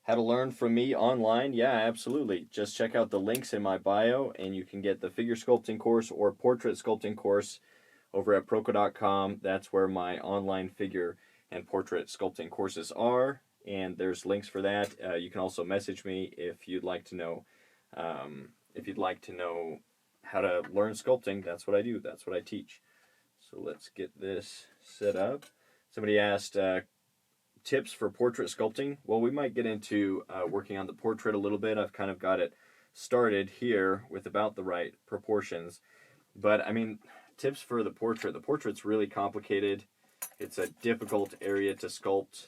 How to learn from me online? Yeah, absolutely. Just check out the links in my bio, and you can get the figure sculpting course or portrait sculpting course over at Proco.com. That's where my online figure and portrait sculpting courses are, and there's links for that. You can also message me if you'd like to know. If you'd like to know how to learn sculpting, that's what I do. That's what I teach. So let's get this set up. Somebody asked tips for portrait sculpting. Well, we might get into working on the portrait a little bit. I've kind of got it started here with about the right proportions. But I mean, tips for the portrait. The portrait's really complicated. It's a difficult area to sculpt.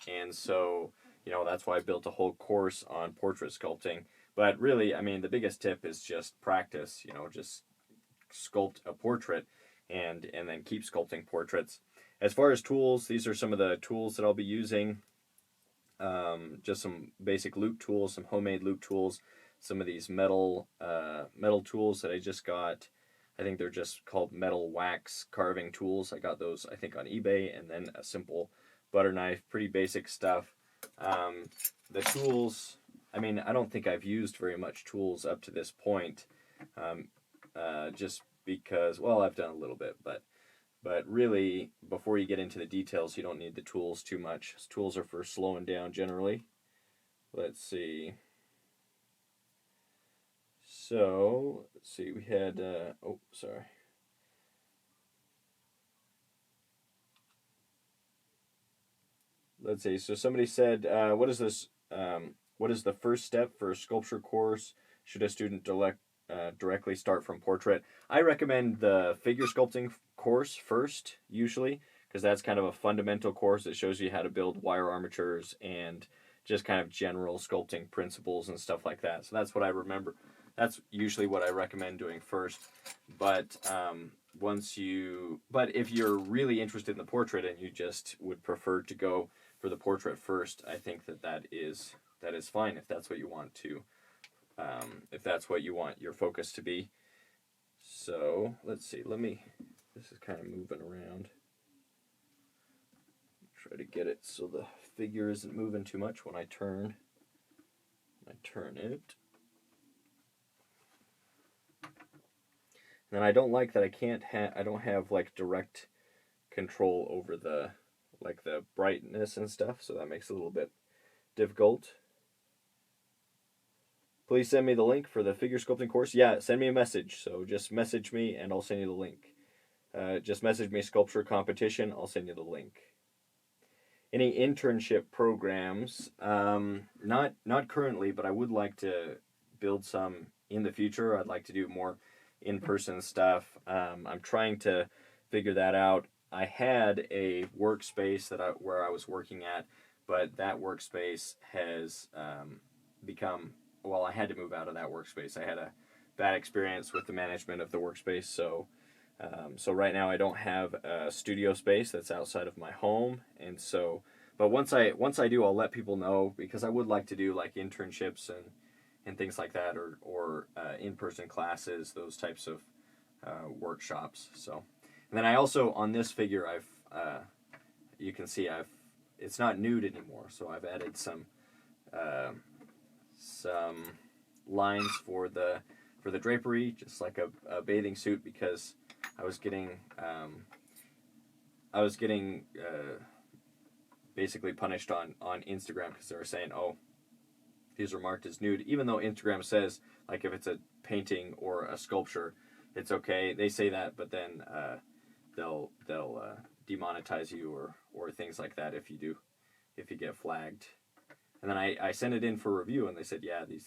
And so, that's why I built a whole course on portrait sculpting. But really, I mean, the biggest tip is just practice, just sculpt a portrait and then keep sculpting portraits. As far as tools, these are some of the tools that I'll be using. Just some basic loop tools, some homemade loop tools, some of these metal tools that I just got. I think they're just called metal wax carving tools. I got those, I think, on eBay, and then a simple butter knife, pretty basic stuff. The tools, I mean, I don't think I've used very much tools up to this point, just because, well, I've done a little bit, but really, before you get into the details, you don't need the tools too much. Tools are for slowing down generally. Let's see. So, let's see, we had, sorry. Let's see, so somebody said, what is the first step for a sculpture course? Should a student directly start from portrait? I recommend the figure sculpting course first, usually, because that's kind of a fundamental course that shows you how to build wire armatures and just kind of general sculpting principles and stuff like that. So that's what I remember. That's usually what I recommend doing first. But but if you're really interested in the portrait and you just would prefer to go for the portrait first, I think that is fine if that's what you want to. If that's what you want your focus to be. So let's see. This is kind of moving around. Try to get it so the figure isn't moving too much when I turn. It. And I don't like that I don't have like direct control over the brightness and stuff, so that makes it a little bit difficult. Please send me the link for the figure sculpting course. Yeah, send me a message. So just message me and I'll send you the link. Just message me sculpture competition. I'll send you the link. Any internship programs? Not currently, but I would like to build some in the future. I'd like to do more in-person stuff. I'm trying to figure that out. I had a workspace where I was working at, but that workspace has become... Well, I had to move out of that workspace. I had a bad experience with the management of the workspace, so right now I don't have a studio space that's outside of my home, and so. But once I do, I'll let people know, because I would like to do like internships and things like that, or in-person classes, those types of workshops. So, and then I also, on this figure, you can see it's not nude anymore, so I've added some lines for the drapery, just like a bathing suit, because I was getting basically punished on Instagram because they were saying, oh, these are marked as nude, even though Instagram says, like, if it's a painting or a sculpture, it's okay. They say that, but then they'll demonetize you or things like that if you get flagged. And then I sent it in for review, and they said, yeah, you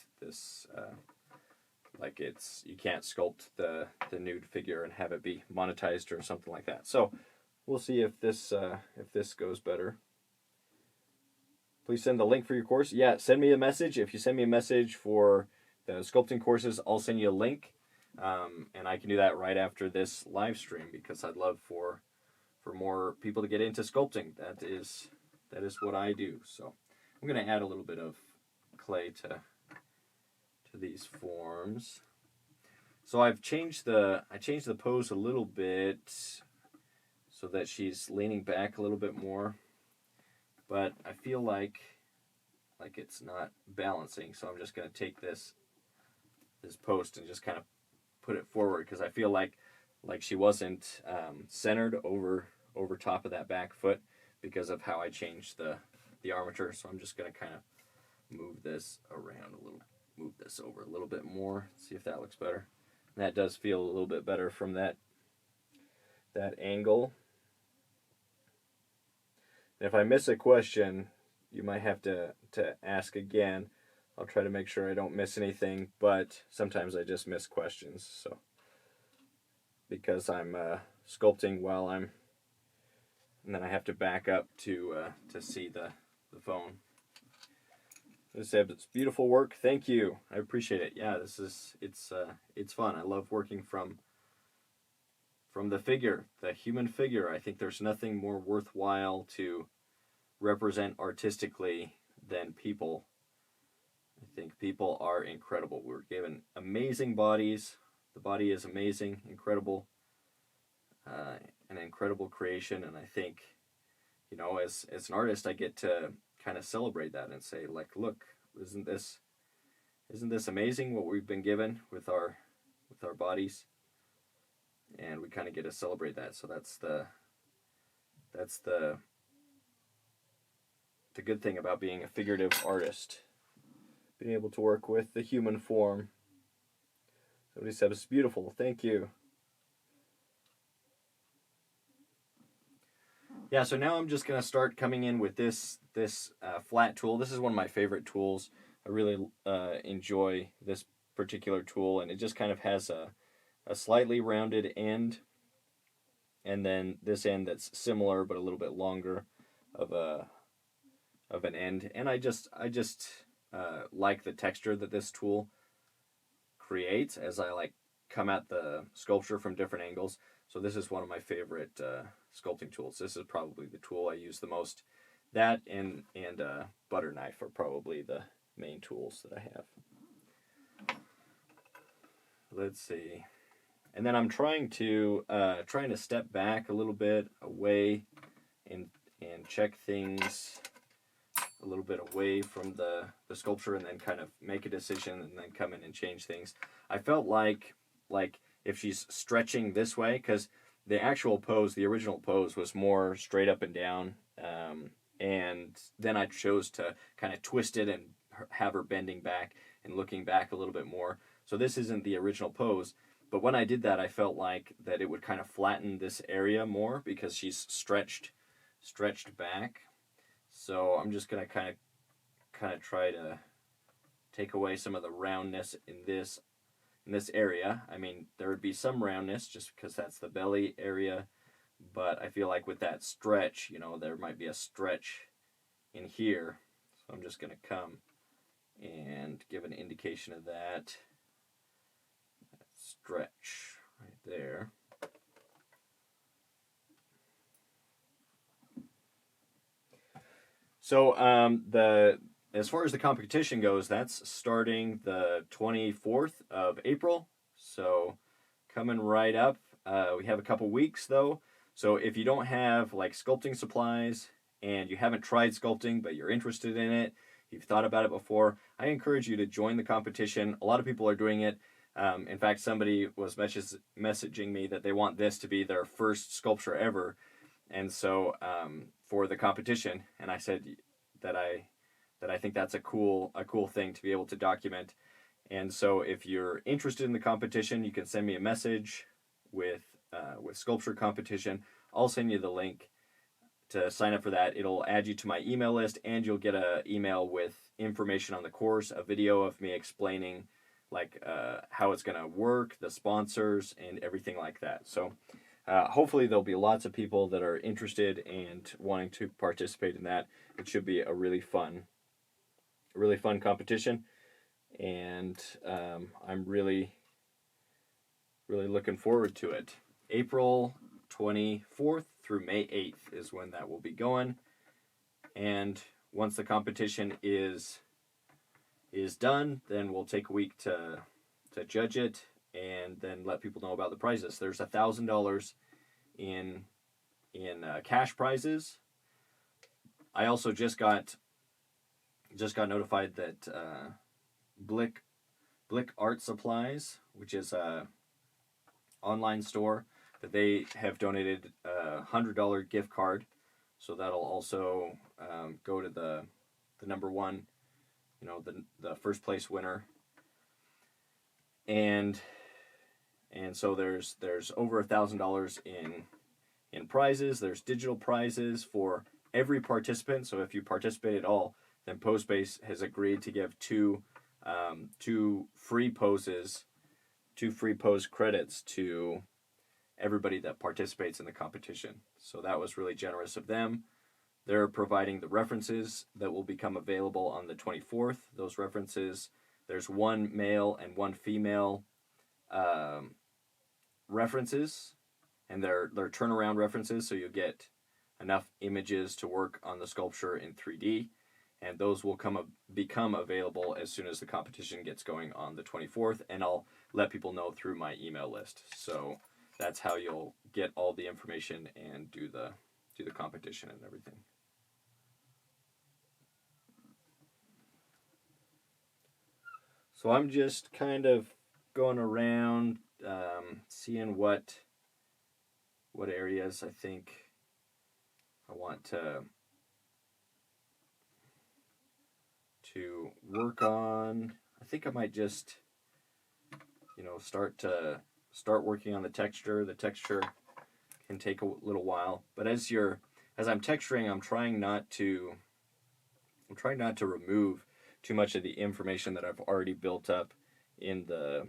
can't sculpt the nude figure and have it be monetized or something like that. So we'll see if this goes better. Please send the link for your course. Yeah, send me a message. If you send me a message for the sculpting courses, I'll send you a link, and I can do that right after this live stream, because I'd love for more people to get into sculpting. That is what I do. So I'm going to add a little bit of clay to these forms. So I changed the pose a little bit so that she's leaning back a little bit more. But I feel like like it's not balancing. So I'm just going to take this post and just kind of put it forward, because I feel like she wasn't centered over top of that back foot because of how I changed the armature. So I'm just going to kind of move this around a little, move this over a little bit more, see if that looks better. And that does feel a little bit better from that angle. And if I miss a question, you might have to ask again. I'll try to make sure I don't miss anything, but sometimes I just miss questions. So because I'm sculpting while and then I have to back up to see the phone. It's beautiful work. Thank you. I appreciate it. Yeah, it's fun. I love working from the figure, the human figure. I think there's nothing more worthwhile to represent artistically than people. I think people are incredible. We're given amazing bodies. The body is amazing, incredible, an incredible creation. And I think, as an artist, I get to kind of celebrate that and say, like, look, isn't this amazing what we've been given with our bodies? And we kind of get to celebrate that. So that's the good thing about being a figurative artist, being able to work with the human form. Somebody said it's beautiful. Thank you. Yeah, so now I'm just going to start coming in with this flat tool. This is one of my favorite tools. I really enjoy this particular tool, and it just kind of has a slightly rounded end, and then this end that's similar but a little bit longer of an end. And I just like the texture that this tool creates as I come at the sculpture from different angles. So this is one of my favorite sculpting tools. This is probably the tool I use the most. That and butter knife are probably the main tools that I have. Let's see. And then I'm trying to step back a little bit away and check things a little bit away from the sculpture, and then kind of make a decision and then come in and change things. I felt like if she's stretching this way, because the actual pose, the original pose, was more straight up and down, and then I chose to kind of twist it and have her bending back and looking back a little bit more. So this isn't the original pose, but when I did that, I felt like that it would kind of flatten this area more because she's stretched back. So I'm just gonna kind of try to take away some of the roundness in this area. I mean, there would be some roundness just because that's the belly area, but I feel like with that stretch, there might be a stretch in here. So I'm just gonna come and give an indication of that stretch right there. So as far as the competition goes, that's starting the 24th of April. So coming right up. We have a couple weeks though. So if you don't have sculpting supplies and you haven't tried sculpting but you're interested in it, you've thought about it before, I encourage you to join the competition. A lot of people are doing it. In fact, somebody was messaging me that they want this to be their first sculpture ever. And so for the competition, and I said that I think that's a cool thing to be able to document. And so if you're interested in the competition, you can send me a message with sculpture competition. I'll send you the link to sign up for that. It'll add you to my email list, and you'll get an email with information on the course, a video of me explaining how it's going to work, the sponsors, and everything like that. So hopefully there'll be lots of people that are interested and wanting to participate in that. It should be a really fun competition, and I'm really looking forward to it. April 24th through May 8th is when that will be going, and once the competition is done, then we'll take a week to judge it and then let people know about the prizes. There's $1,000 in cash prizes. I also just got just got notified that Blick Art Supplies, which is a online store, that they have donated a $100 gift card. So that'll also go to the number one, the first place winner. And so there's over $1,000 in prizes. There's digital prizes for every participant. So if you participate at all, then Postbase has agreed to give two free pose credits to everybody that participates in the competition. So that was really generous of them. They're providing the references that will become available on the 24th. Those references, there's one male and one female references, and they're turnaround references, so you get enough images to work on the sculpture in 3D, and those will become available as soon as the competition gets going on the 24th, and I'll let people know through my email list. So that's how you'll get all the information and do the competition and everything. So I'm just kind of going around, seeing what areas I think I want to work on. I think I might just, start working on the texture. The texture can take a little while, but as I'm texturing, I'm trying not to remove too much of the information that I've already built up in the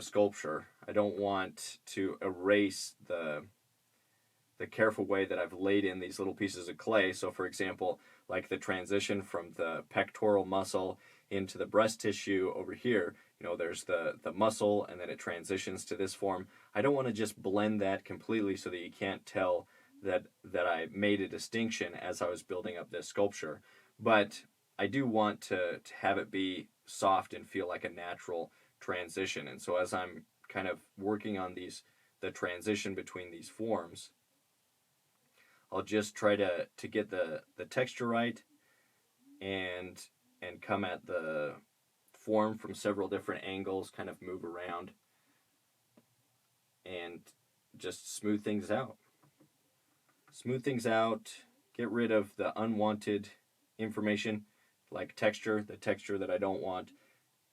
sculpture. I don't want to erase the careful way that I've laid in these little pieces of clay. So for example, like the transition from the pectoral muscle into the breast tissue over here, there's the muscle, and then it transitions to this form. I don't want to just blend that completely so that you can't tell that I made a distinction as I was building up this sculpture. But I do want to have it be soft and feel like a natural transition. And so as I'm kind of working on the transition between these forms, I'll just try to get the texture right and come at the form from several different angles, kind of move around and just smooth things out. Get rid of the unwanted information, like the texture that I don't want,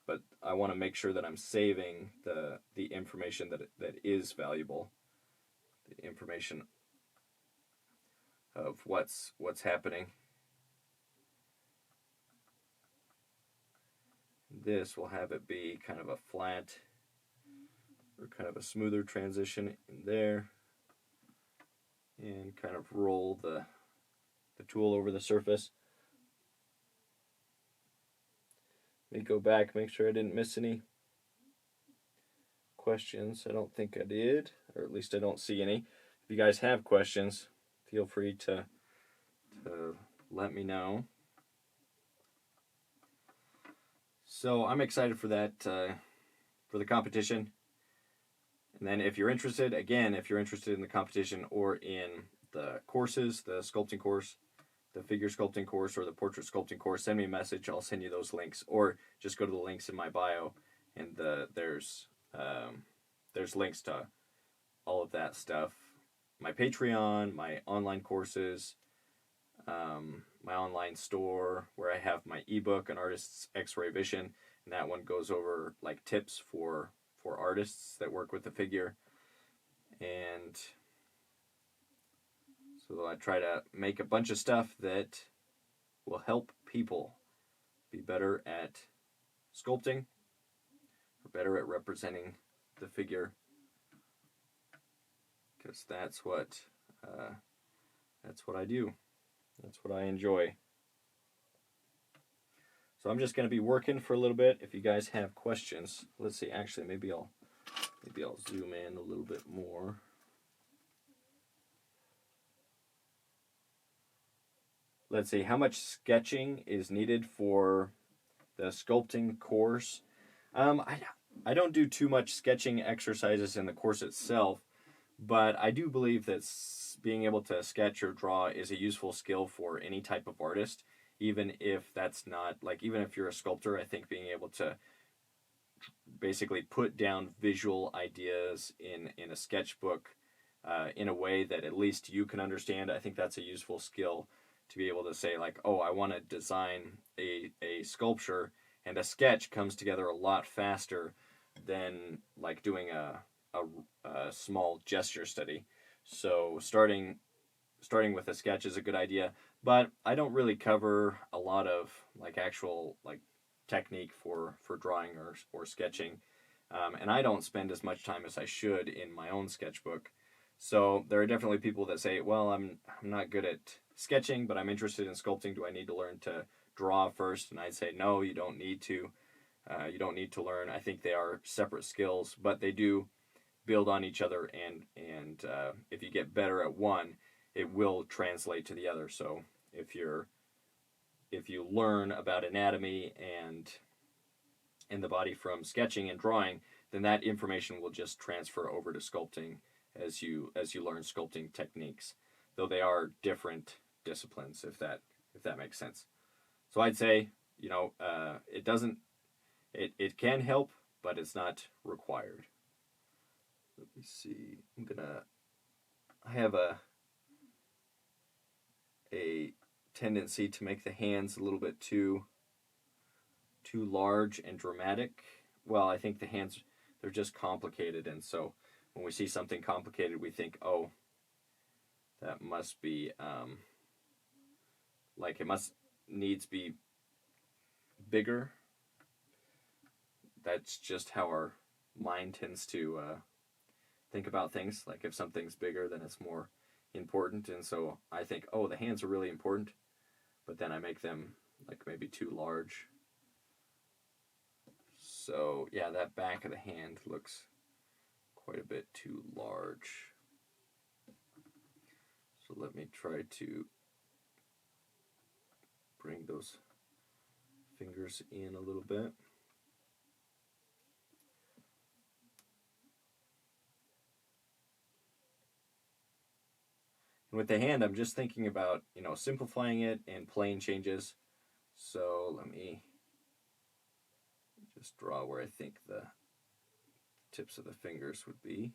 but I want to make sure that I'm saving the information that is valuable, the information of what's happening. This will have it be kind of a flat or kind of a smoother transition in there, and kind of roll the tool over the surface. Let me go back, make sure I didn't miss any questions. I don't think I did, or at least I don't see any. If you guys have questions, feel free to let me know. So I'm excited for that, for the competition. And then if you're interested in the competition or in the courses, the sculpting course, the figure sculpting course, or the portrait sculpting course, send me a message. I'll send you those links, or just go to the links in my bio, and there's links to all of that stuff. My Patreon, my online courses, my online store where I have my ebook, An Artist's X-Ray Vision, and that one goes over like tips for artists that work with the figure. And so I try to make a bunch of stuff that will help people be better at sculpting, or better at representing the figure, because that's what I do. That's what I enjoy. So I'm just going to be working for a little bit. If you guys have questions, let's see. Actually, maybe I'll zoom in a little bit more. Let's see. How much sketching is needed for the sculpting course? I don't do too much sketching exercises in the course itself, but I do believe that being able to sketch or draw is a useful skill for any type of artist. even if that's not, like, even if you're a sculptor, I think being able to basically put down visual ideas in a sketchbook in a way that at least you can understand, I think that's a useful skill to be able to say, like, oh, I want to design a sculpture, and a sketch comes together a lot faster than like doing a small gesture study. So starting with a sketch is a good idea, but I don't really cover a lot of like actual like technique for drawing or sketching, and I don't spend as much time as I should in my own sketchbook. So there are definitely people that say, well, I'm not good at sketching, but I'm interested in sculpting. Do I need to learn to draw first? And I'd say, no, you don't need to. You don't need to learn. I think they are separate skills, but they do build on each other, and if you get better at one, it will translate to the other. So if you learn about anatomy and the body from sketching and drawing, then that information will just transfer over to sculpting as you learn sculpting techniques, though they are different disciplines, if that makes sense. So I'd say, it can help, but it's not required. Let me see. I have a tendency to make the hands a little bit too large and dramatic. Well, I think the hands, they're just complicated, and so when we see something complicated, we think, oh, that must be like it must needs be bigger. That's just how our mind tends to think about things. Like if something's bigger, then it's more important, and so I think, oh, the hands are really important, but then I make them like maybe too large. So yeah, that back of the hand looks quite a bit too large. So let me try to bring those fingers in a little bit. And with the hand, I'm just thinking about, simplifying it and plane changes. So let me just draw where I think the tips of the fingers would be.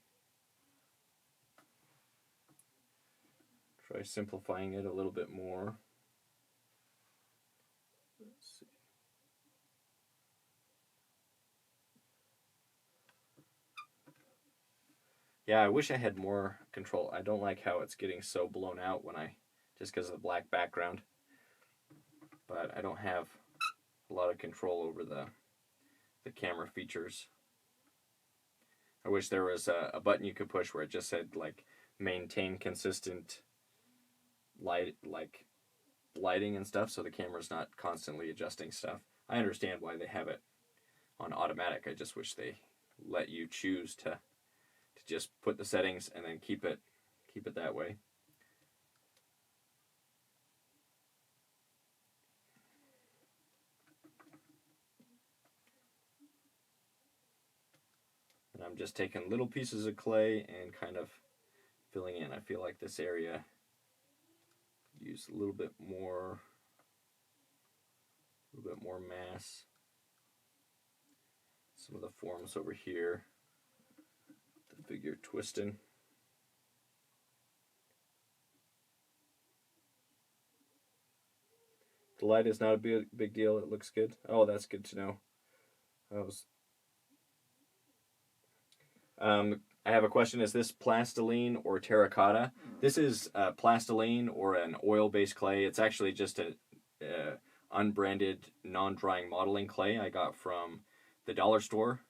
Try simplifying it a little bit more. Let's see. Yeah, I wish I had more control. I don't like how it's getting so blown out just because of the black background. But I don't have a lot of control over the camera features. I wish there was a button you could push where it just said like maintain consistent lighting and stuff, so the camera's not constantly adjusting stuff. I understand why they have it on automatic. I just wish they let you choose to just put the settings and then keep it that way. And I'm just taking little pieces of clay and kind of filling in. I feel like this area use a little bit more mass. Some of the forms over here, the figure twisting. The light is not a big deal. It looks good. Oh, that's good to know. I have a question. Is this plastiline or terracotta? This is plastiline, or an oil-based clay. It's actually just a unbranded, non-drying modeling clay I got from the dollar store.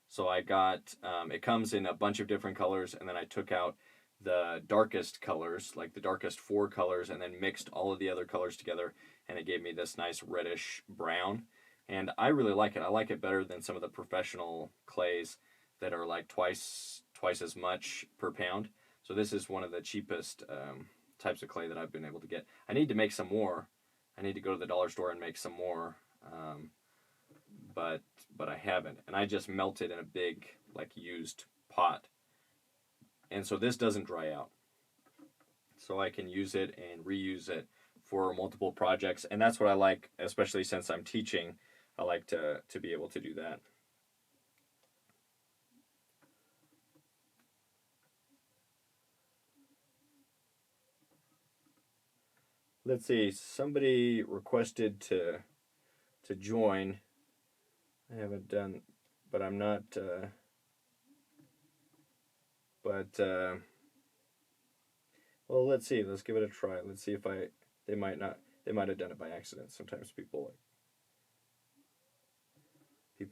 So I got, it comes in a bunch of different colors, and then I took out the darkest colors, like the darkest 4 colors, and then mixed all of the other colors together, and it gave me this nice reddish brown. And I really like it. I like it better than some of the professional clays that are like twice as much per pound. So this is one of the cheapest types of clay that I've been able to get. I need to make some more. I need to go to the dollar store and make some more, but I haven't. And I just melt it in a big like used pot. And so this doesn't dry out. So I can use it and reuse it for multiple projects, and that's what I like, especially since I'm teaching. I like to be able to do that. Let's see. Somebody requested to join. I haven't done, but I'm not. But well, let's see. Let's give it a try. Let's see if I. They might not. They might have done it by accident. Sometimes people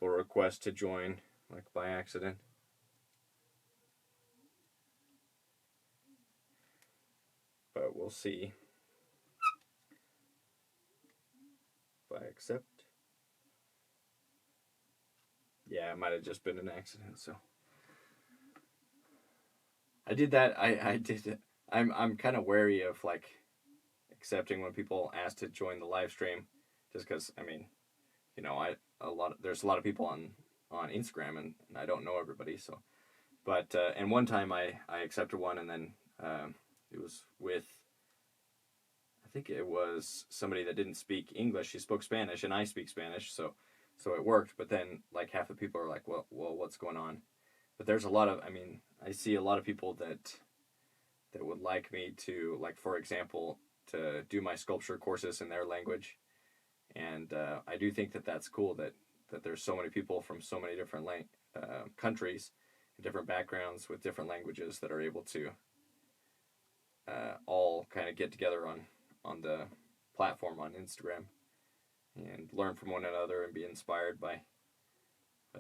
request to join like by accident. But we'll see if I accept. Yeah, it might have just been an accident. So I did that. I did it. I'm kind of wary of like accepting when people ask to join the live stream, just because I mean, there's a lot of people on Instagram, and I don't know everybody. So, but and one time I accepted one, and then it was with, I think it was somebody that didn't speak English. She spoke Spanish, and I speak Spanish, so it worked. But then like half the people are like, well, what's going on? But there's a lot of, I mean, I see a lot of people that would like me to, like, for example, to do my sculpture courses in their language. And I do think that that's cool that there's so many people from so many different countries and different backgrounds with different languages that are able to all kind of get together on the platform on Instagram and learn from one another and be inspired by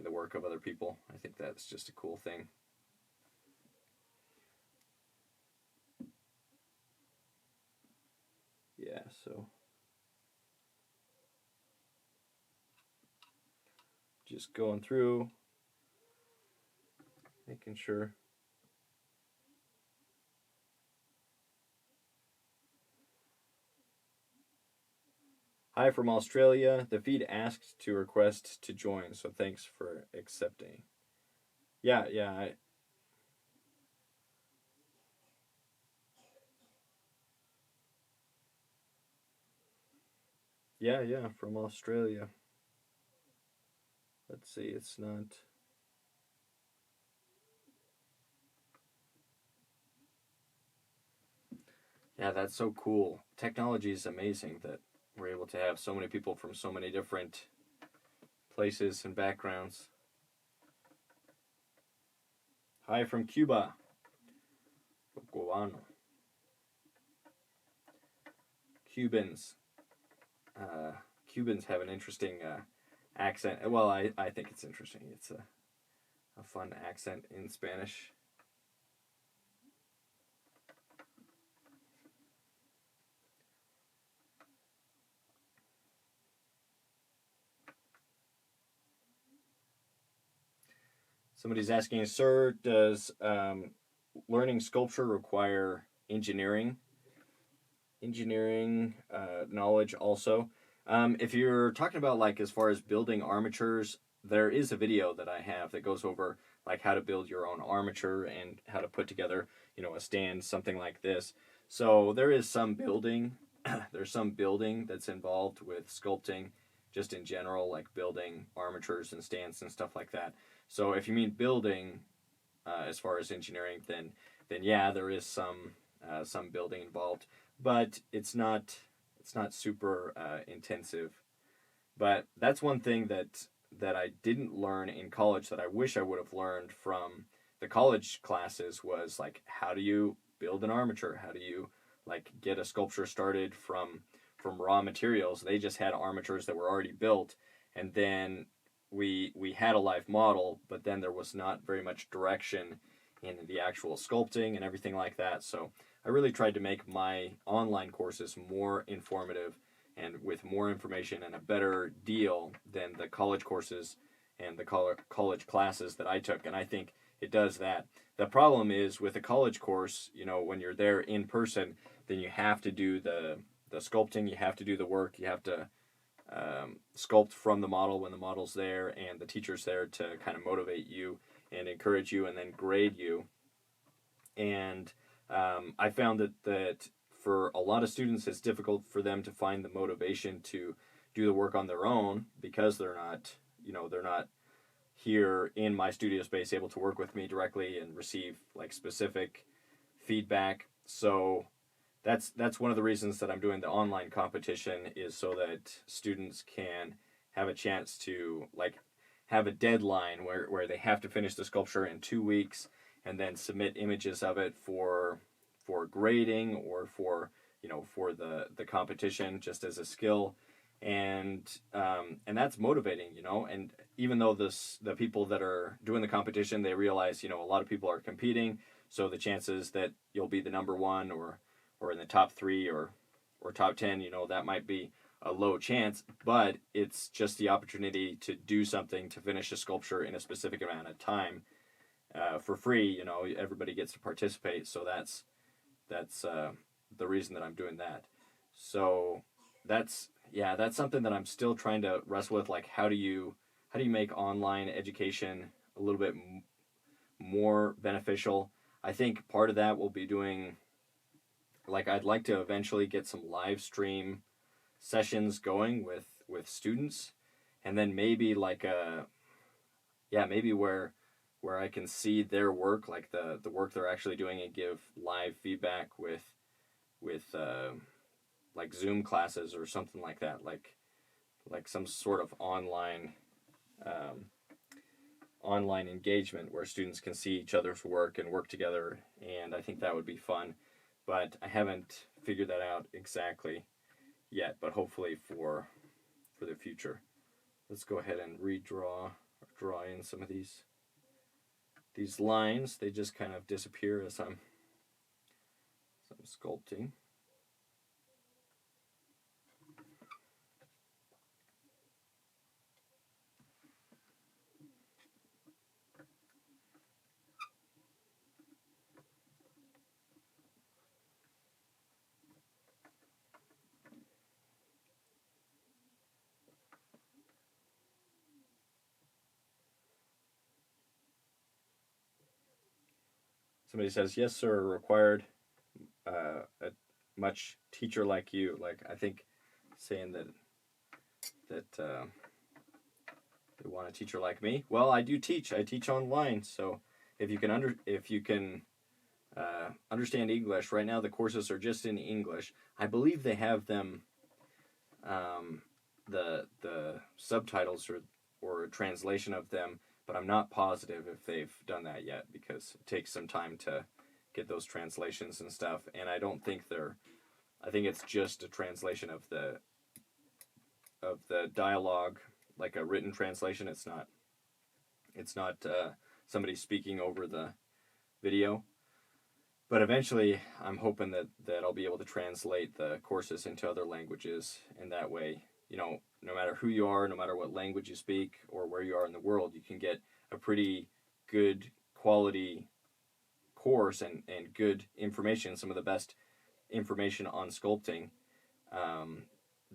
the work of other people. I think that's just a cool thing. Yeah, so just going through, making sure. Hi from Australia. The feed asked to request to join, so thanks for accepting. Yeah, yeah, from Australia. Let's see, it's not. Yeah, that's so cool. Technology is amazing that we're able to have so many people from so many different places and backgrounds. Hi from Cuba. Cubano. Cubans. Cubans have an interesting accent. Well, I think it's interesting. It's a fun accent in Spanish. Somebody's asking, sir, does learning sculpture require engineering knowledge also? If you're talking about like as far as building armatures, there is a video that I have that goes over like how to build your own armature and how to put together, a stand, something like this. So there is some building. There's some building that's involved with sculpting, just in general, like building armatures and stands and stuff like that. So if you mean building, as far as engineering, then yeah, there is some building involved, but it's not super intensive. But that's one thing that I didn't learn in college that I wish I would have learned from the college classes was like how do you build an armature? How do you like get a sculpture started from raw materials? They just had armatures that were already built, and then we had a live model, but then there was not very much direction in the actual sculpting and everything like that. So I really tried to make my online courses more informative and with more information and a better deal than the college courses and the college classes that I took. And I think it does that. The problem is with a college course, when you're there in person, then you have to do the sculpting, you have to do the work, you have to sculpt from the model when the model's there, and the teacher's there to kind of motivate you and encourage you and then grade you. And I found that for a lot of students, it's difficult for them to find the motivation to do the work on their own because they're not, they're not here in my studio space able to work with me directly and receive like specific feedback. So that's one of the reasons that I'm doing the online competition, is so that students can have a chance to like have a deadline where they have to finish the sculpture in 2 weeks and then submit images of it for grading or for the competition just as a skill. And that's motivating, and even though the people that are doing the competition, they realize, a lot of people are competing, so the chances that you'll be the number one or in the top 3 or top 10, that might be a low chance, but it's just the opportunity to do something, to finish a sculpture in a specific amount of time for free. Everybody gets to participate, so that's the reason that I'm doing that. So that's something that I'm still trying to wrestle with. Like, how do you make online education a little bit more beneficial? I think part of that will be doing, like, I'd like to eventually get some live stream sessions going with students, and then maybe like maybe where I can see their work, like the work they're actually doing, and give live feedback with like Zoom classes or something like that, like some sort of online engagement where students can see each other's work and work together, and I think that would be fun. But I haven't figured that out exactly yet, but hopefully for the future. Let's go ahead and draw in some of these lines. They just kind of disappear as I'm sculpting. Somebody says, yes, sir, required a much teacher like you. Like, I think saying that they want a teacher like me. Well, I do teach. I teach online. So if you can understand English, right now the courses are just in English. I believe they have them, the subtitles or a translation of them, but I'm not positive if they've done that yet, because it takes some time to get those translations and stuff. And I don't think I think it's just a translation of the dialogue, like a written translation. It's not somebody speaking over the video. But eventually, I'm hoping that I'll be able to translate the courses into other languages, and that way, no matter who you are, no matter what language you speak or where you are in the world, you can get a pretty good quality course and good information, some of the best information on sculpting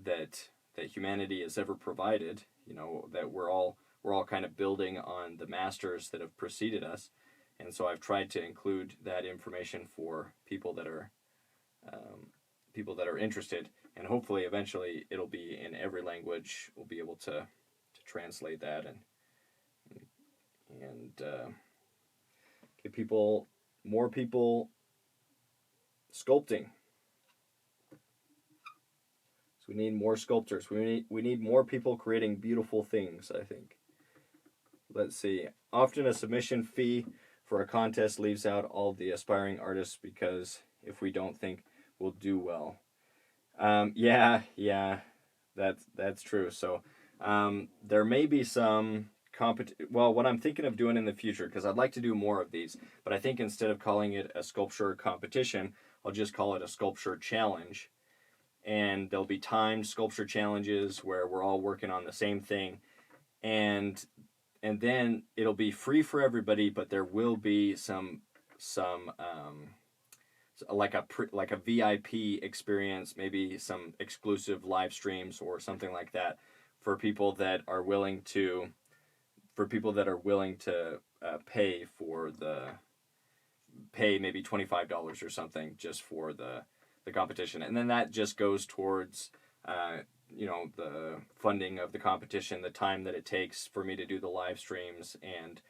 that humanity has ever provided. That we're all kind of building on the masters that have preceded us. And so I've tried to include that information for people that are interested, and hopefully eventually it'll be in every language. We'll be able to translate that and get more people sculpting. So we need more sculptors. We need more people creating beautiful things, I think. Let's see. Often a submission fee for a contest leaves out all the aspiring artists because if we don't think we'll do well. That's true. So there may be some well, what I'm thinking of doing in the future, because I'd like to do more of these, but I think instead of calling it a sculpture competition, I'll just call it a sculpture challenge. And there'll be timed sculpture challenges where we're all working on the same thing, and then it'll be free for everybody, but there will be some like a VIP experience, maybe some exclusive live streams or something like that for people that are willing to pay maybe $25 or something just for the the competition, and then that just goes towards you know, the funding of the competition, the time that it takes for me to do the live streams, and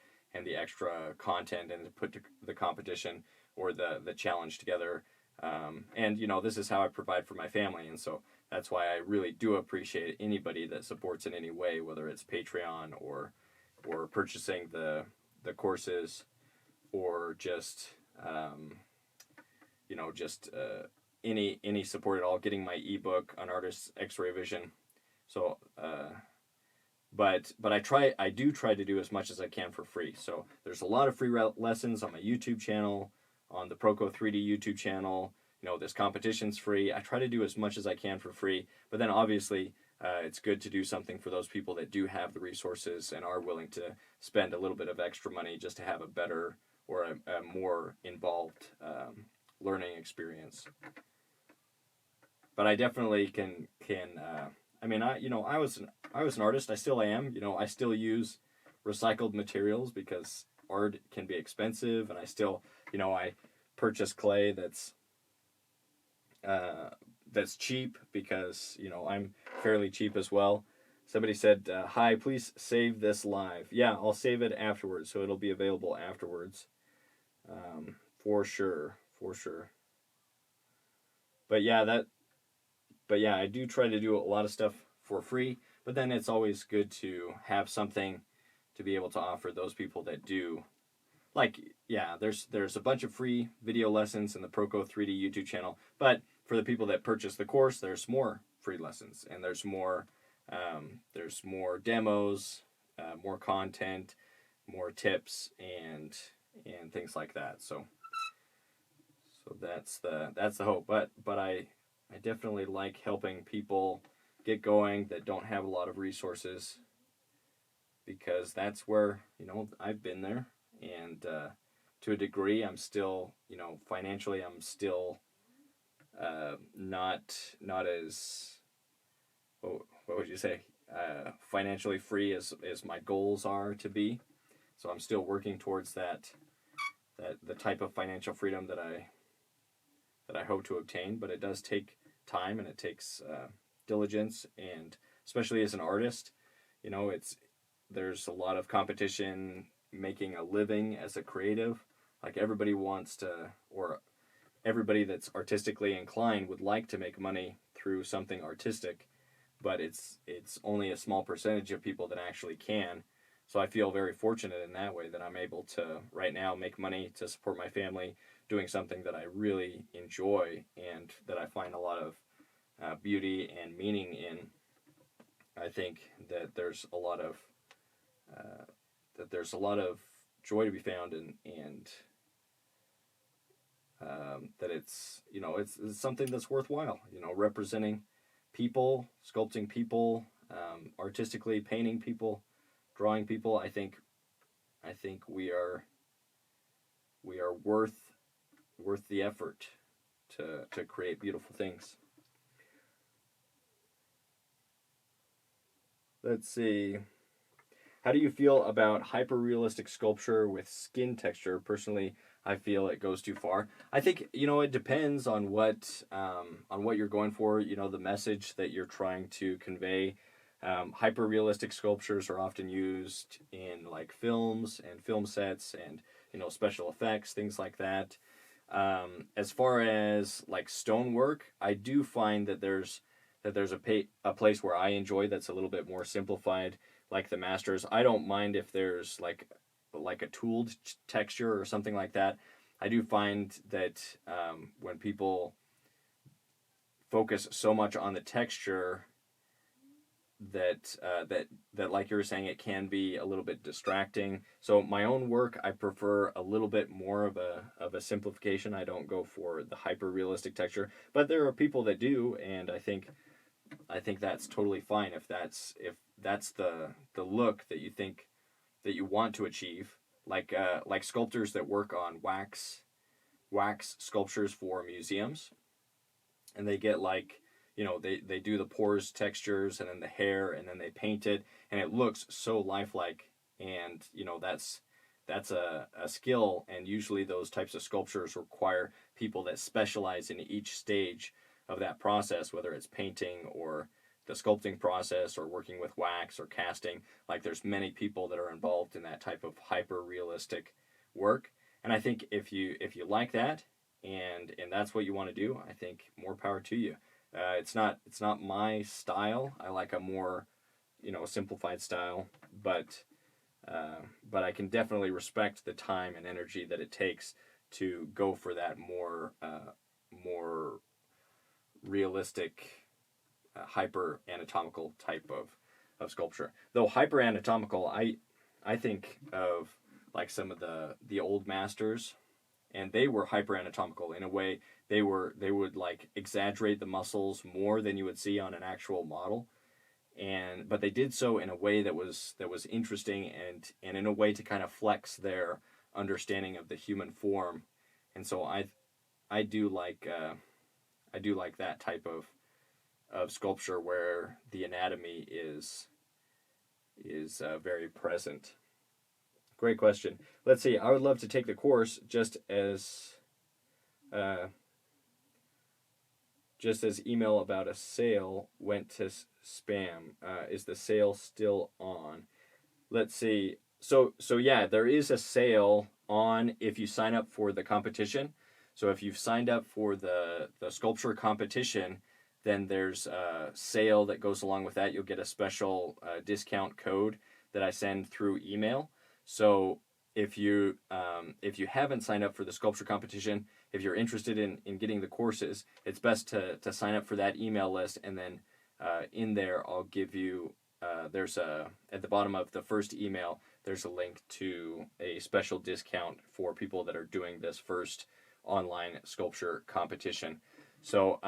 the extra content, and to put the competition or the challenge together. And you know, this is how I provide for my family, and so that's why I really do appreciate anybody that supports in any way, whether it's Patreon or purchasing the courses, or just you know, just any support at all, getting my ebook on Artist's X-Ray Vision. So but I do try to do as much as I can for free. So there's a lot of free lessons on my YouTube channel, on the Proco 3D YouTube channel. You know, this competition's free. I try to do as much as I can for free, but then obviously it's good to do something for those people that do have the resources and are willing to spend a little bit of extra money just to have a better or a more involved learning experience. But I definitely can I mean, I was an artist. I still am. You know, I still use recycled materials because art can be expensive, and I still, you know, I purchase clay that's cheap because, you know, I'm fairly cheap as well. Somebody said, "Hi, please save this live." Yeah, I'll save it afterwards, so it'll be available afterwards, for sure. But yeah, I do try to do a lot of stuff for free, but then it's always good to have something to be able to offer those people that do. Like, yeah, there's a bunch of free video lessons in the Proco 3D YouTube channel, but for the people that purchase the course, there's more free lessons, and there's more demos, more content, more tips, and things like that. So that's the hope. But I definitely like helping people get going that don't have a lot of resources, because that's where, you know, I've been there, and to a degree I'm still, you know, financially I'm still not as, what would you say, financially free as my goals are to be. So I'm still working towards that the type of financial freedom that I hope to obtain, but it does take time, and it takes diligence, and especially as an artist, you know, there's a lot of competition making a living as a creative. Like, everybody wants to, or everybody that's artistically inclined would like to make money through something artistic, but it's only a small percentage of people that actually can. So I feel very fortunate in that way, that I'm able to right now make money to support my family doing something that I really enjoy and that I find a lot of beauty and meaning in. I think that there's a lot of joy to be found in, and that it's, you know, it's something that's worthwhile. You know, representing people, sculpting people, artistically painting people, drawing people. I think we are worth the effort to create beautiful things. Let's see. How do you feel about hyper-realistic sculpture with skin texture? Personally, I feel it goes too far. I think, you know, it depends on what you're going for, you know, the message that you're trying to convey. Hyper-realistic sculptures are often used in, like, films and film sets and, you know, special effects, things like that. As far as, like, stonework, I do find that there's a place where I enjoy that's a little bit more simplified, like the masters. I don't mind if there's like a tooled texture or something like that. I do find that when people focus so much on the texture, that like you were saying, it can be a little bit distracting. So my own work, I prefer a little bit more of a simplification. I don't go for the hyper realistic texture, but there are people that do, and I think that's totally fine if that's the look that you think that you want to achieve. Like sculptors that work on wax sculptures for museums, and they get, like, you know, they do the pores textures and then the hair, and then they paint it, and it looks so lifelike. And, you know, that's that's a skill, and usually those types of sculptures require people that specialize in each stage of that process, whether it's painting or the sculpting process or working with wax or casting. Like there's many people that are involved in that type of hyper realistic work. And I think if you like that and that's what you want to do, I think more power to you. It's not my style. I like a more simplified style, but I can definitely respect the time and energy that it takes to go for that more realistic, hyper anatomical type of sculpture. Though hyper anatomical, I think of like some of the old masters, and they were hyper anatomical in a way. They would like exaggerate the muscles more than you would see on an actual model, but they did so in a way that was interesting, and in a way to kind of flex their understanding of the human form. And so I do like that type of sculpture where the anatomy is very present. Great question. Let's see. I would love to take the course just as email about a sale went to spam. Is the sale still on? Let's see. So yeah, there is a sale on if you sign up for the competition. So if you've signed up for the sculpture competition, then there's a sale that goes along with that. You'll get a special discount code that I send through email. So if you haven't signed up for the sculpture competition, if you're interested in getting the courses, it's best to sign up for that email list, and then in there I'll give you there's at the bottom of the first email there's a link to a special discount for people that are doing this first online sculpture competition. So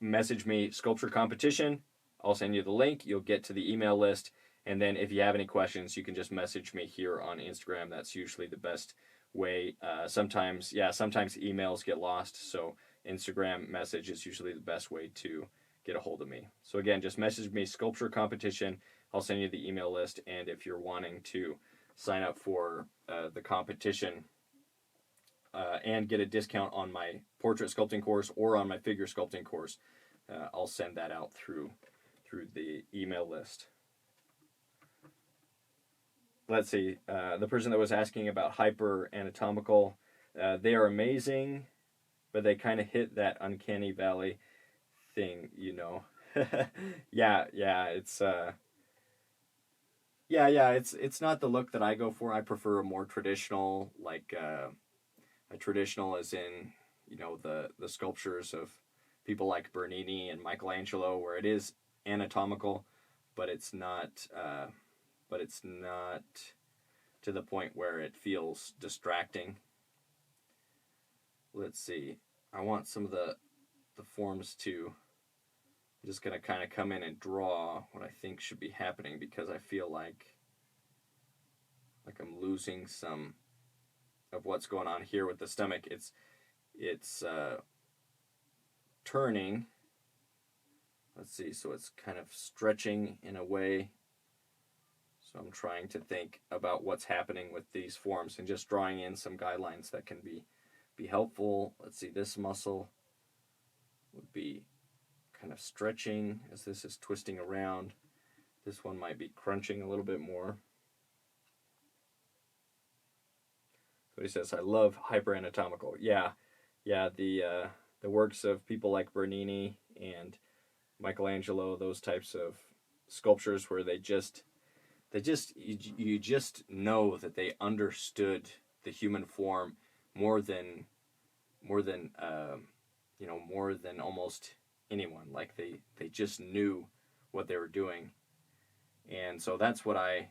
message me sculpture competition. I'll send you the link. You'll get to the email list. And then if you have any questions, you can just message me here on Instagram. That's usually the best way. Sometimes emails get lost. So Instagram message is usually the best way to get a hold of me. So again, just message me sculpture competition. I'll send you the email list. And if you're wanting to sign up for the competition and get a discount on my portrait sculpting course or on my figure sculpting course, I'll send that out through the email list. Let's see, the person that was asking about hyper anatomical, they are amazing, but they kind of hit that uncanny valley thing, yeah, it's not the look that I go for. I prefer a more traditional, like a traditional as in, the sculptures of people like Bernini and Michelangelo, where it is anatomical, but it's not to the point where it feels distracting. Let's see. I want some of the forms to... I'm just going to kind of come in and draw what I think should be happening, because I feel like I'm losing some of what's going on here with the stomach. It's turning. Let's see. So it's kind of stretching in a way. So I'm trying to think about what's happening with these forms and just drawing in some guidelines that can be helpful. Let's see, this muscle would be kind of stretching as this is twisting around. This one might be crunching a little bit more. So he says, I love hyperanatomical. Yeah, the works of people like Bernini and Michelangelo, those types of sculptures where you just know that they understood the human form more than almost anyone. Like they just knew what they were doing, and so that's what I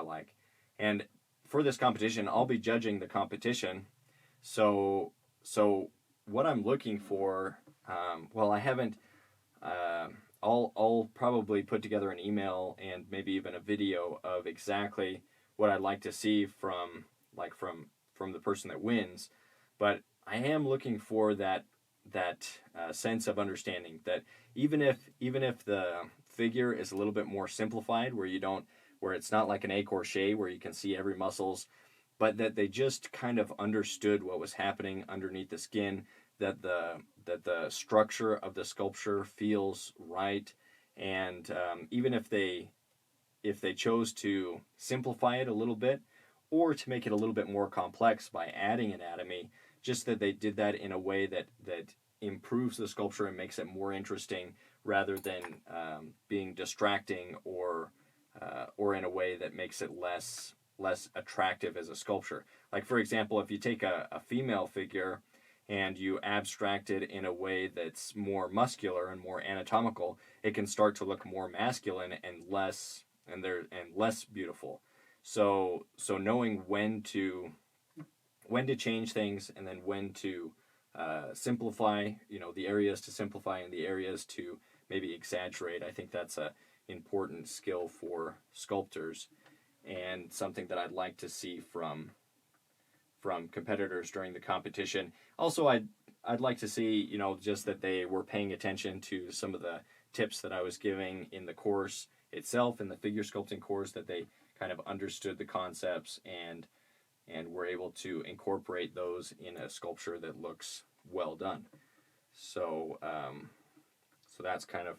like. And for this competition, I'll be judging the competition. So what I'm looking for, I haven't. I'll probably put together an email and maybe even a video of exactly what I'd like to see from the person that wins, but I am looking for that sense of understanding that even if the figure is a little bit more simplified, where it's not like an écorché where you can see every muscle's but that they just kind of understood what was happening underneath the skin, that the structure of the sculpture feels right, and even if they chose to simplify it a little bit or to make it a little bit more complex by adding anatomy, just that they did that in a way that improves the sculpture and makes it more interesting rather than being distracting or in a way that makes it less attractive as a sculpture. Like, for example, if you take a female figure and you abstract it in a way that's more muscular and more anatomical, it can start to look more masculine and less beautiful. So knowing when to change things, and then when to simplify, the areas to simplify and the areas to maybe exaggerate, I think that's a important skill for sculptors, and something that I'd like to see from competitors during the competition. Also, I'd like to see, just that they were paying attention to some of the tips that I was giving in the course itself, in the figure sculpting course, that they kind of understood the concepts and were able to incorporate those in a sculpture that looks well done. So so that's kind of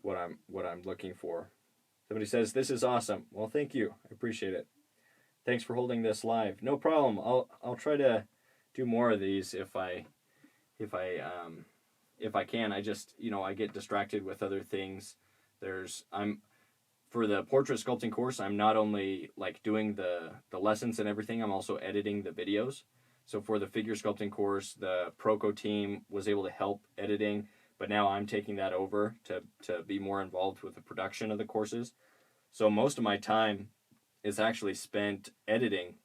what I'm looking for. Somebody says, "This is awesome." Well, thank you. I appreciate it. Thanks for holding this live. No problem. I'll try to do more of these if I can. I just, I get distracted with other things. For the portrait sculpting course, I'm not only like doing the lessons and everything, I'm also editing the videos. So for the figure sculpting course, the Proco team was able to help editing, but now I'm taking that over to be more involved with the production of the courses. So most of my time is actually spent editing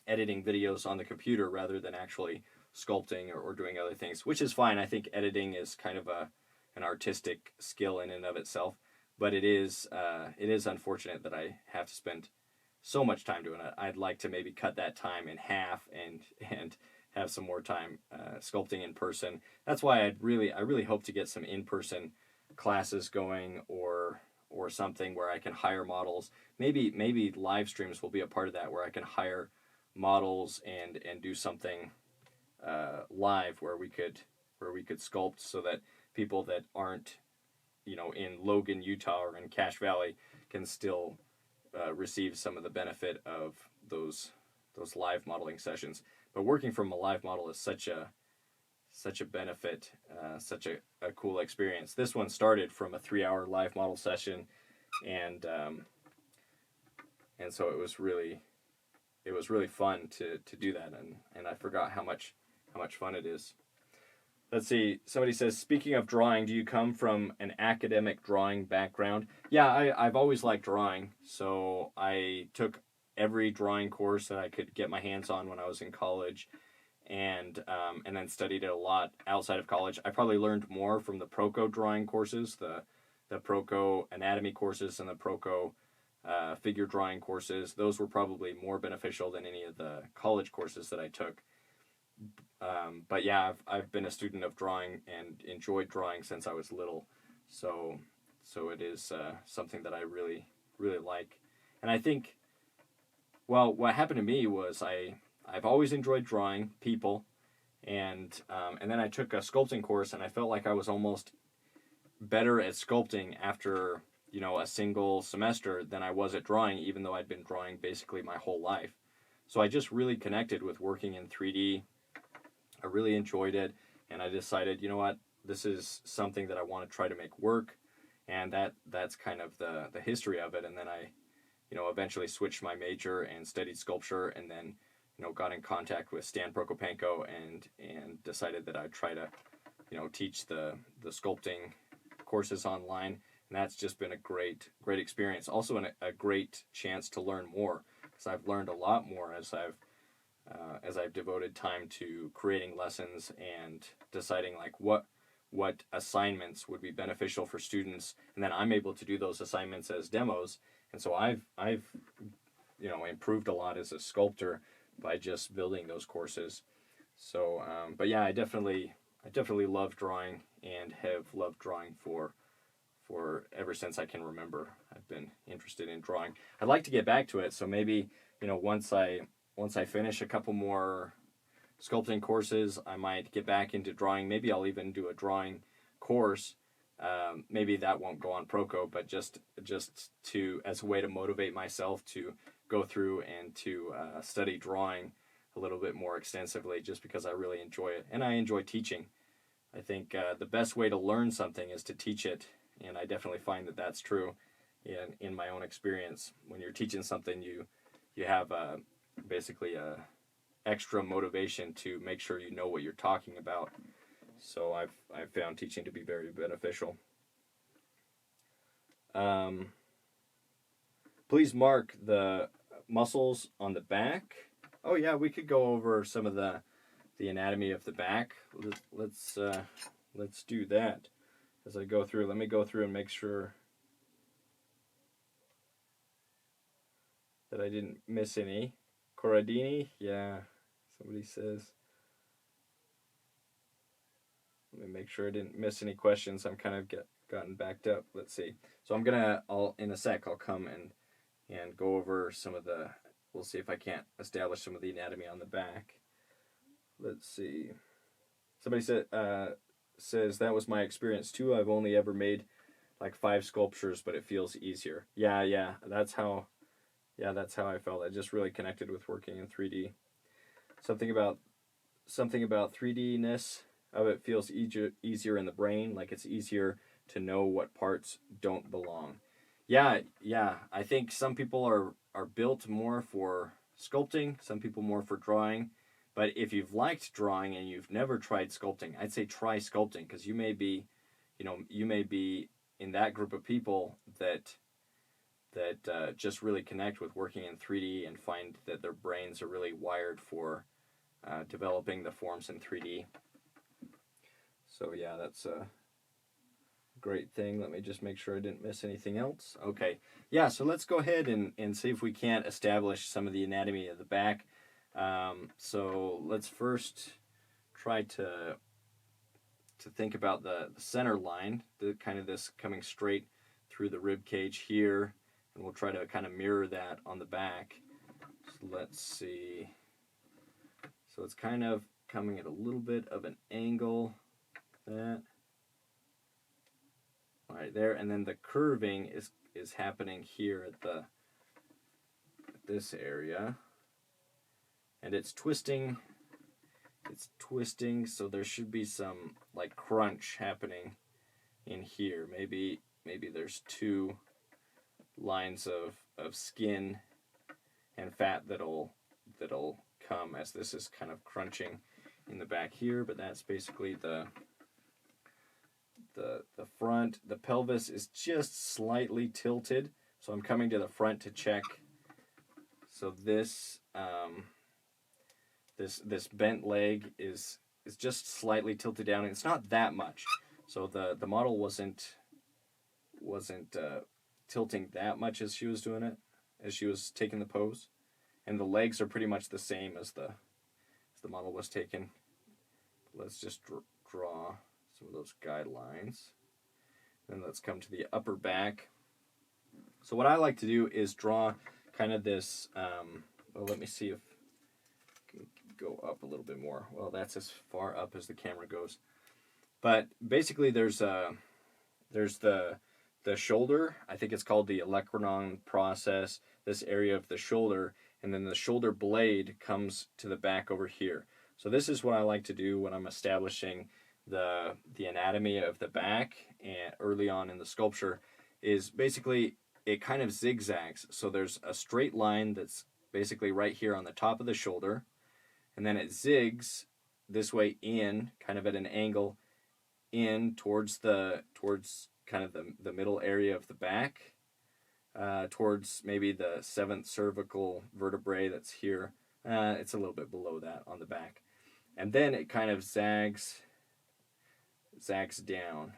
videos on the computer rather than actually sculpting or doing other things, which is fine. I think editing is kind of an artistic skill in and of itself, but it is unfortunate that I have to spend so much time doing it. I'd like to maybe cut that time in half and have some more time sculpting in person. That's why I really hope to get some in-person classes going, or something where I can hire models. Maybe live streams will be a part of that, where I can hire models and do something live where we could sculpt, so that people that aren't in Logan, Utah, or in Cache Valley can still receive some of the benefit of those live modeling sessions. But working from a live model is such a benefit, such a cool experience. This one started from a 3-hour live model session, and so it was really fun to do that, and I forgot how much fun it is. Let's see, somebody says, speaking of drawing, do you come from an academic drawing background? Yeah, I've always liked drawing, so I took every drawing course that I could get my hands on when I was in college, and then studied it a lot outside of college. I probably learned more from the Proco drawing courses, the Proco anatomy courses and the Proco figure drawing courses. Those were probably more beneficial than any of the college courses that I took. But yeah, I've been a student of drawing and enjoyed drawing since I was little, so it is something that I really like. And I think, well, what happened to me was I've always enjoyed drawing people, and then I took a sculpting course, and I felt like I was almost better at sculpting after a single semester than I was at drawing, even though I'd been drawing basically my whole life. So I just really connected with working in 3D. I really enjoyed it, and I decided, you know what, this is something that I want to try to make work, and that's kind of the history of it. And then I eventually switched my major and studied sculpture, and then got in contact with Stan Prokopenko and decided that I'd try to teach the sculpting courses online, and that's just been a great experience. Also a great chance to learn more, because I've learned a lot more as I've devoted time to creating lessons and deciding like what assignments would be beneficial for students, and then I'm able to do those assignments as demos. And so I've improved a lot as a sculptor by just building those courses. So but yeah, I definitely love drawing, and have loved drawing for ever since I can remember. I've been interested in drawing. I'd like to get back to it, so maybe once I once I finish a couple more sculpting courses, I might get back into drawing. Maybe I'll even do a drawing course. Maybe that won't go on Proco, but just to as a way to motivate myself to go through and to study drawing a little bit more extensively, just because I really enjoy it and I enjoy teaching. I think the best way to learn something is to teach it, and I definitely find that that's true in my own experience. When you're teaching something, you have basically a extra motivation to make sure you know what you're talking about. So I've found teaching to be very beneficial. Please mark the muscles on the back. Oh yeah, we could go over some of the anatomy of the back. Let's do that as I go through. Let me go through and make sure that I didn't miss any. Corradini, yeah, somebody says. Let me make sure I didn't miss any questions. I'm kind of gotten backed up. Let's see. So I'll in a sec I'll come and go over some of the. We'll see if I can't establish some of the anatomy on the back. Let's see. Somebody says that was my experience too. I've only ever made like 5 sculptures, but it feels easier. Yeah. That's how I felt. I just really connected with working in 3D. Something about 3D-ness of it feels easier in the brain, like it's easier to know what parts don't belong. Yeah. I think some people are built more for sculpting, some people more for drawing. But if you've liked drawing and you've never tried sculpting, I'd say try sculpting, because you may be in that group of people that just really connect with working in 3D and find that their brains are really wired for developing the forms in 3D. So yeah, that's a great thing. Let me just make sure I didn't miss anything else. Okay, yeah, so let's go ahead and see if we can't establish some of the anatomy of the back. So let's first try to think about the center line, the kind of this coming straight through the rib cage here, and we'll try to kind of mirror that on the back. So let's see. So it's kind of coming at a little bit of an angle, that right there, and then the curving is happening here at this area. And it's twisting, so there should be some like crunch happening in here. Maybe there's 2 lines of skin and fat that'll come as this is kind of crunching in the back here, but that's basically the front. The pelvis is just slightly tilted, so I'm coming to the front to check. So this this bent leg is just slightly tilted down, and it's not that much. So the model wasn't tilting that much as she was doing it, as she was taking the pose, and the legs are pretty much the same as the model was taken. Let's just draw some of those guidelines. Then let's come to the upper back. So what I like to do is draw kind of this. Well, let me see if go up a little bit more. Well, that's as far up as the camera goes. But basically there's the shoulder. I think it's called the olecranon process, this area of the shoulder, and then the shoulder blade comes to the back over here. So this is what I like to do when I'm establishing the anatomy of the back and early on in the sculpture, is basically it kind of zigzags. So there's a straight line that's basically right here on the top of the shoulder, and then it zigs this way in, kind of at an angle, in towards kind of the middle area of the back, towards maybe the 7th cervical vertebrae that's here. It's a little bit below that on the back. And then it kind of zags down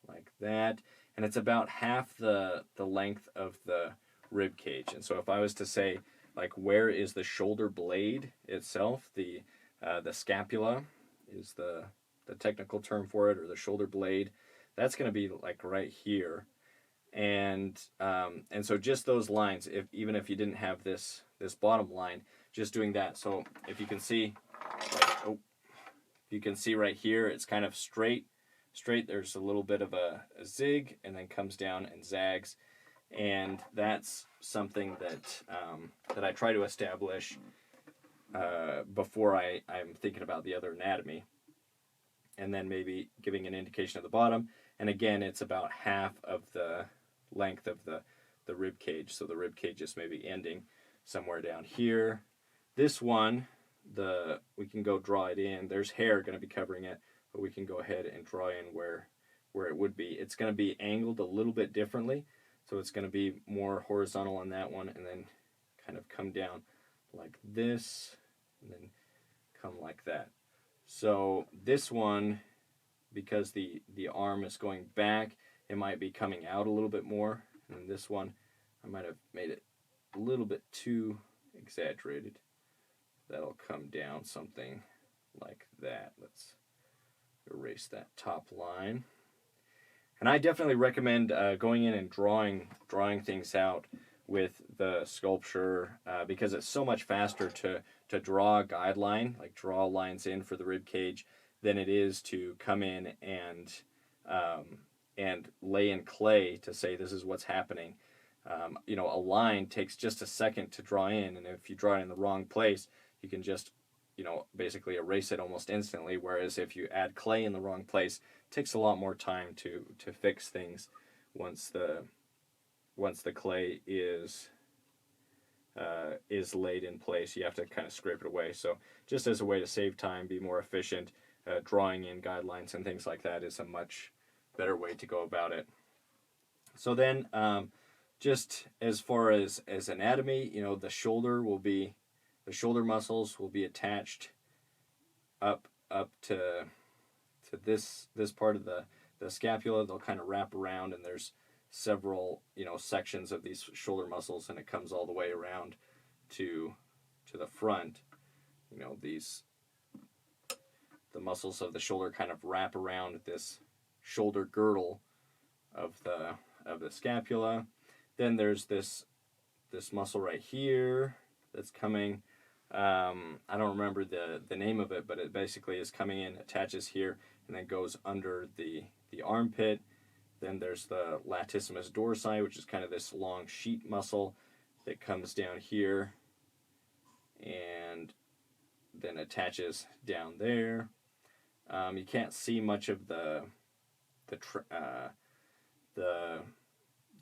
like that, and it's about half the length of the rib cage. And so if I was to say, like, where is the shoulder blade itself, the scapula is the technical term for it, or the shoulder blade, that's going to be like right here. And so just those lines, even if you didn't have this bottom line, just doing that. So if you can see, you can see right here, it's kind of straight. There's a little bit of a zig, and then comes down and zags, and that's something that that I try to establish before I'm thinking about the other anatomy, and then maybe giving an indication of the bottom. And again, it's about half of the length of the rib cage, so the rib cage is maybe ending somewhere down here. This one, we can go draw it in. There's hair going to be covering it, but we can go ahead and draw in where it would be. It's going to be angled a little bit differently, so it's going to be more horizontal on that one, and then kind of come down like this, and then come like that. So this one, because the arm is going back, it might be coming out a little bit more, and this one, I might have made it a little bit too exaggerated. That'll come down something like that. Let's erase that top line. And I definitely recommend going in and drawing things out with the sculpture because it's so much faster to draw a guideline, like draw lines in for the rib cage, than it is to come in and lay in clay to say this is what's happening. A line takes just a second to draw in, and if you draw it in the wrong place, you can just, basically erase it almost instantly. Whereas if you add clay in the wrong place, it takes a lot more time to fix things once the clay is laid in place. You have to kind of scrape it away. So just as a way to save time, be more efficient, drawing in guidelines and things like that is a much better way to go about it. So then, just as far as anatomy, the shoulder muscles will be attached up to this part of the scapula. They'll kind of wrap around, and there's several sections of these shoulder muscles, and it comes all the way around to the front. The muscles of the shoulder kind of wrap around this shoulder girdle of the scapula. Then there's this muscle right here that's coming. I don't remember the name of it, but it basically is coming in, attaches here, and then goes under the armpit. Then there's the latissimus dorsi, which is kind of this long sheet muscle that comes down here and then attaches down there. You can't see much of the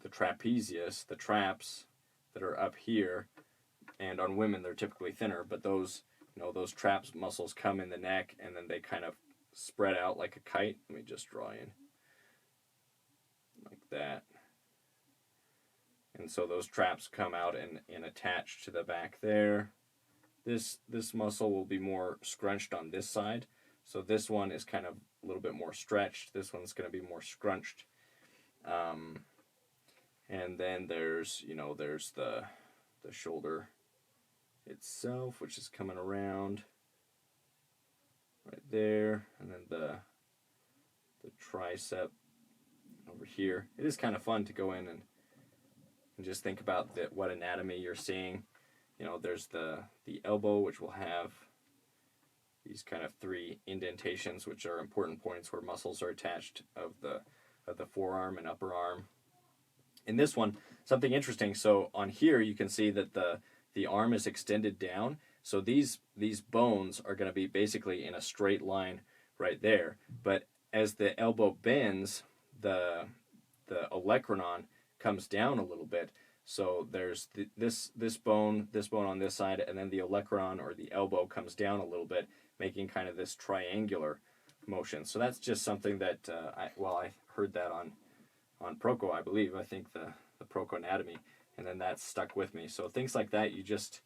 trapezius, the traps that are up here, and on women they're typically thinner, but those traps muscles come in the neck, and then they kind of spread out like a kite. Let me just draw in like that. And so those traps come out and attach to the back there. This muscle will be more scrunched on this side. So this one is kind of a little bit more stretched. This one's going to be more scrunched. And then there's the shoulder itself, which is coming around right there, and then the tricep over here. It is kind of fun to go in and just think about what anatomy you're seeing. There's the elbow, which will have these kind of 3 indentations, which are important points where muscles are attached of the forearm and upper arm. In this one, something interesting. So on here, you can see that the arm is extended down. So these bones are going to be basically in a straight line right there. But as the elbow bends, the olecranon comes down a little bit. So there's this bone on this side, and then the olecranon or the elbow comes down a little bit, making kind of this triangular motion. So that's just something that I heard that on Proco, I believe. I think the Proco anatomy, and then that stuck with me. So things like that you just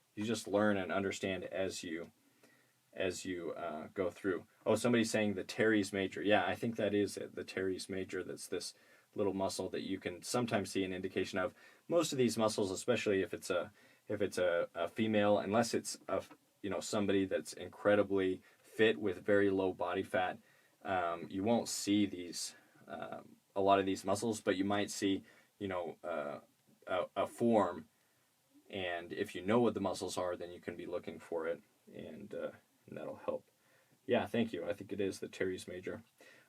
learn and understand as you go through. Oh, somebody's saying the teres major. Yeah, I think that is it. The teres major. That's this little muscle that you can sometimes see an indication of. Most of these muscles, especially if it's a female, unless it's somebody that's incredibly fit with very low body fat, you won't see these a lot of these muscles, but you might see a form And if you know what the muscles are, then you can be looking for it, and that'll help. Yeah, thank you. I think it is the teres major.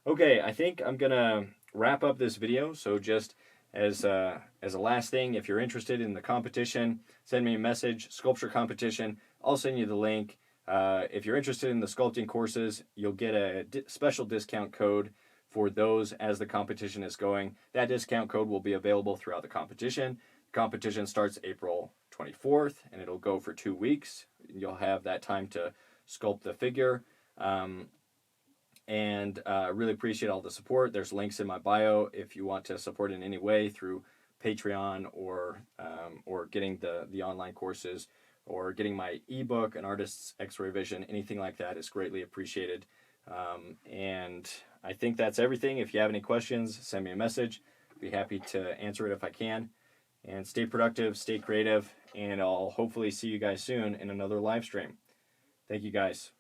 Okay, I think I'm gonna wrap up this video. So just as a last thing, if you're interested in the competition, send me a message. Sculpture competition. I'll send you the link. If you're interested in the sculpting courses, you'll get a special discount code for those as the competition is going. That discount code will be available throughout the competition. The competition starts April 24th, and it'll go for 2 weeks. You'll have that time to sculpt the figure. And really appreciate all the support. There's links in my bio if you want to support in any way through Patreon or getting the online courses or getting my ebook, An Artist's X-Ray Vision. Anything like that is greatly appreciated. And I think that's everything. If you have any questions, send me a message. I'd be happy to answer it if I can. And stay productive, stay creative, and I'll hopefully see you guys soon in another live stream. Thank you guys.